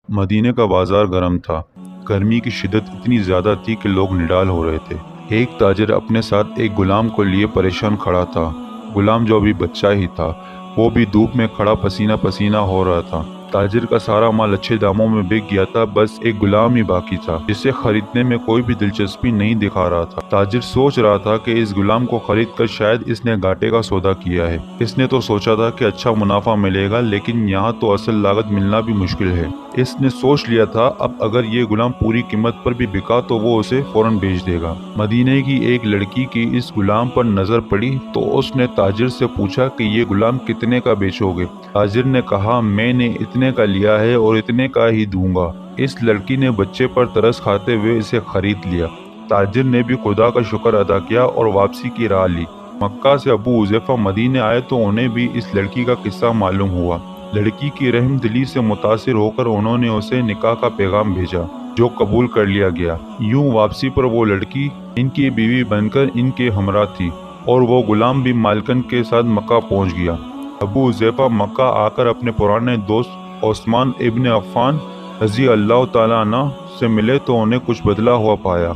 مدینے کا بازار گرم تھا۔ گرمی کی شدت اتنی زیادہ تھی کہ لوگ نڈال ہو رہے تھے۔ ایک تاجر اپنے ساتھ ایک غلام کو لیے پریشان کھڑا تھا۔ غلام جو ابھی بچہ ہی تھا، وہ بھی دھوپ میں کھڑا پسینہ پسینہ ہو رہا تھا۔ تاجر کا سارا مال اچھے داموں میں بک گیا تھا، بس ایک غلام ہی باقی تھا جسے خریدنے میں کوئی بھی دلچسپی نہیں دکھا رہا تھا۔ تاجر سوچ رہا تھا کہ اس غلام کو خرید کر شاید اس نے گھاٹے کا سودا کیا ہے۔ اس نے تو سوچا تھا کہ اچھا منافع ملے گا، لیکن یہاں تو اصل لاگت ملنا بھی مشکل ہے۔ اس نے سوچ لیا تھا اب اگر یہ غلام پوری قیمت پر بھی بکا تو وہ اسے فوراً بیچ دے گا۔ مدینے کی ایک لڑکی کی اس غلام پر نظر پڑی تو اس نے تاجر سے پوچھا کہ یہ غلام کتنے کا بیچو گے؟ تاجر نے کہا میں نے اتنے کا لیا ہے اور اتنے کا ہی دوں گا۔ اس لڑکی نے بچے پر ترس کھاتے ہوئے اسے خرید لیا۔ تاجر نے بھی خدا کا شکر ادا کیا اور واپسی کی راہ لی۔ مکہ سے ابو حذیفہ مدینے آئے تو انہیں بھی اس لڑکی کا قصہ معلوم ہوا۔ لڑکی کی رحم دلی سے متاثر ہو کر انہوں نے اسے نکاح کا پیغام بھیجا، جو قبول کر لیا گیا۔ یوں واپسی پر وہ لڑکی ان کی بیوی بن کر ان کے ہمراہ تھی اور وہ غلام بھی مالکن کے ساتھ مکہ پہنچ گیا۔ ابو حذیفہ مکہ آ کر اپنے پرانے دوست عثمان ابن عفان رضی اللہ تعالیٰ عنہ سے ملے تو انہیں کچھ بدلا ہوا پایا۔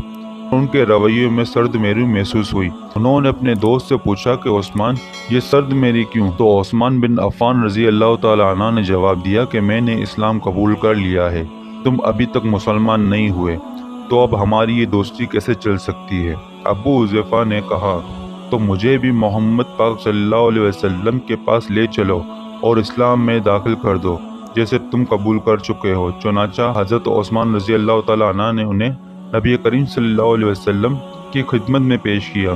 ان کے رویے میں سرد میری محسوس ہوئی۔ انہوں نے اپنے دوست سے پوچھا کہ عثمان یہ سرد میری کیوں؟ تو عثمان بن عفان رضی اللہ تعالیٰ عنہ نے جواب دیا کہ میں نے اسلام قبول کر لیا ہے، تم ابھی تک مسلمان نہیں ہوئے، تو اب ہماری یہ دوستی کیسے چل سکتی ہے؟ ابو حذیفہ نے کہا تو مجھے بھی محمد پاک صلی اللہ علیہ وسلم کے پاس لے چلو اور اسلام میں داخل کر دو جیسے تم قبول کر چکے ہو۔ چنانچہ حضرت عثمان رضی اللہ تعالیٰ عنہ نے انہیں نبی کریم صلی اللہ علیہ وسلم کی خدمت میں پیش کیا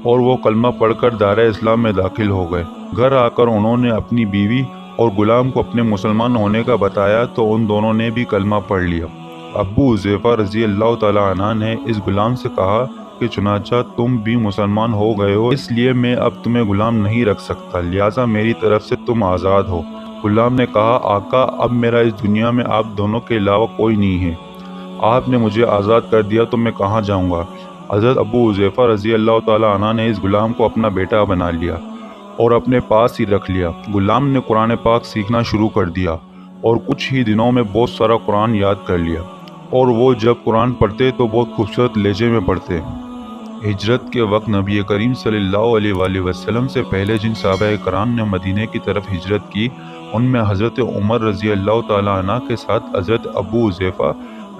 اور وہ کلمہ پڑھ کر دائرہ اسلام میں داخل ہو گئے۔ گھر آ کر انہوں نے اپنی بیوی اور غلام کو اپنے مسلمان ہونے کا بتایا تو ان دونوں نے بھی کلمہ پڑھ لیا۔ ابو حذیفہ رضی اللہ تعالیٰ عنہ نے اس غلام سے کہا کہ چنانچہ تم بھی مسلمان ہو گئے ہو، اس لیے میں اب تمہیں غلام نہیں رکھ سکتا، لہٰذا میری طرف سے تم آزاد ہو۔ غلام نے کہا آقا اب میرا اس دنیا میں آپ دونوں کے علاوہ کوئی نہیں ہے، آپ نے مجھے آزاد کر دیا تو میں کہاں جاؤں گا؟ حضرت ابو حذیفہ رضی اللہ تعالیٰ عنہ نے اس غلام کو اپنا بیٹا بنا لیا اور اپنے پاس ہی رکھ لیا۔ غلام نے قرآن پاک سیکھنا شروع کر دیا اور کچھ ہی دنوں میں بہت سارا قرآن یاد کر لیا، اور وہ جب قرآن پڑھتے تو بہت خوبصورت لہجے میں پڑھتے۔ ہجرت کے وقت نبی کریم صلی اللہ علیہ وآلہ وسلم سے پہلے جن صحابہ کرام نے مدینے کی طرف ہجرت کی، ان میں حضرت عمر رضی اللہ تعالیٰ عنہ کے ساتھ حضرت ابو حذیفہ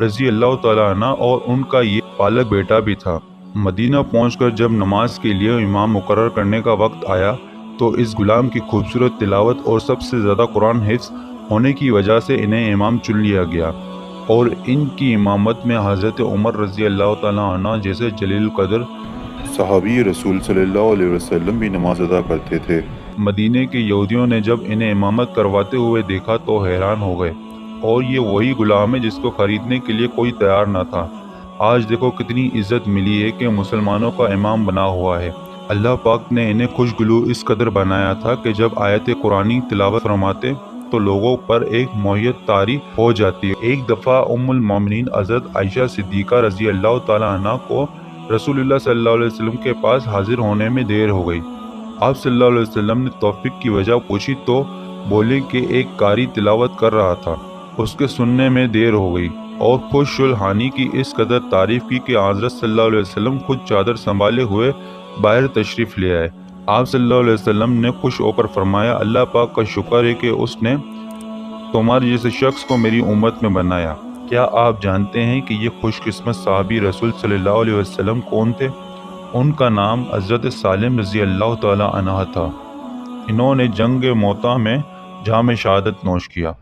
رضی اللہ تعالیٰ عنہ اور ان کا یہ پالک بیٹا بھی تھا۔ مدینہ پہنچ کر جب نماز کے لیے امام مقرر کرنے کا وقت آیا تو اس غلام کی خوبصورت تلاوت اور سب سے زیادہ قرآن حفظ ہونے کی وجہ سے انہیں امام چن لیا گیا، اور ان کی امامت میں حضرت عمر رضی اللہ تعالیٰ عنہ جیسے جلیل القدر صحابی رسول صلی اللہ علیہ وسلم بھی نماز ادا کرتے تھے۔ مدینے کے یہودیوں نے جب انہیں امامت کرواتے ہوئے دیکھا تو حیران ہو گئے، اور یہ وہی غلام ہے جس کو خریدنے کے لیے کوئی تیار نہ تھا۔ آج دیکھو کتنی عزت ملی ہے کہ مسلمانوں کا امام بنا ہوا ہے۔ اللہ پاک نے انہیں خوشگلو اس قدر بنایا تھا کہ جب آیت قرآنی تلاوت فرماتے تو لوگوں پر ایک موہیت طاری ہو جاتی۔ ایک دفعہ ام المومنین حضرت عائشہ صدیقہ رضی اللہ تعالیٰ عنہ کو رسول اللہ صلی اللہ علیہ وسلم کے پاس حاضر ہونے میں دیر ہو گئی۔ آپ صلی اللہ علیہ وسلم نے توفیق کی وجہ پوچھی تو بولے کہ ایک قاری تلاوت کر رہا تھا، اس کے سننے میں دیر ہو گئی، اور خوش الحانی کی اس قدر تعریف کی کہ حضرت صلی اللہ علیہ وسلم خود چادر سنبھالے ہوئے باہر تشریف لے آئے۔ آپ صلی اللہ علیہ وسلم نے خوش ہو کر فرمایا اللہ پاک کا شکر ہے کہ اس نے تمہارے جیسے شخص کو میری امت میں بنایا۔ کیا آپ جانتے ہیں کہ یہ خوش قسمت صحابی رسول صلی اللہ علیہ وسلم کون تھے؟ ان کا نام حضرت سالم رضی اللہ تعالی عنہ تھا۔ انہوں نے جنگ موطا میں جام شہادت نوش کیا۔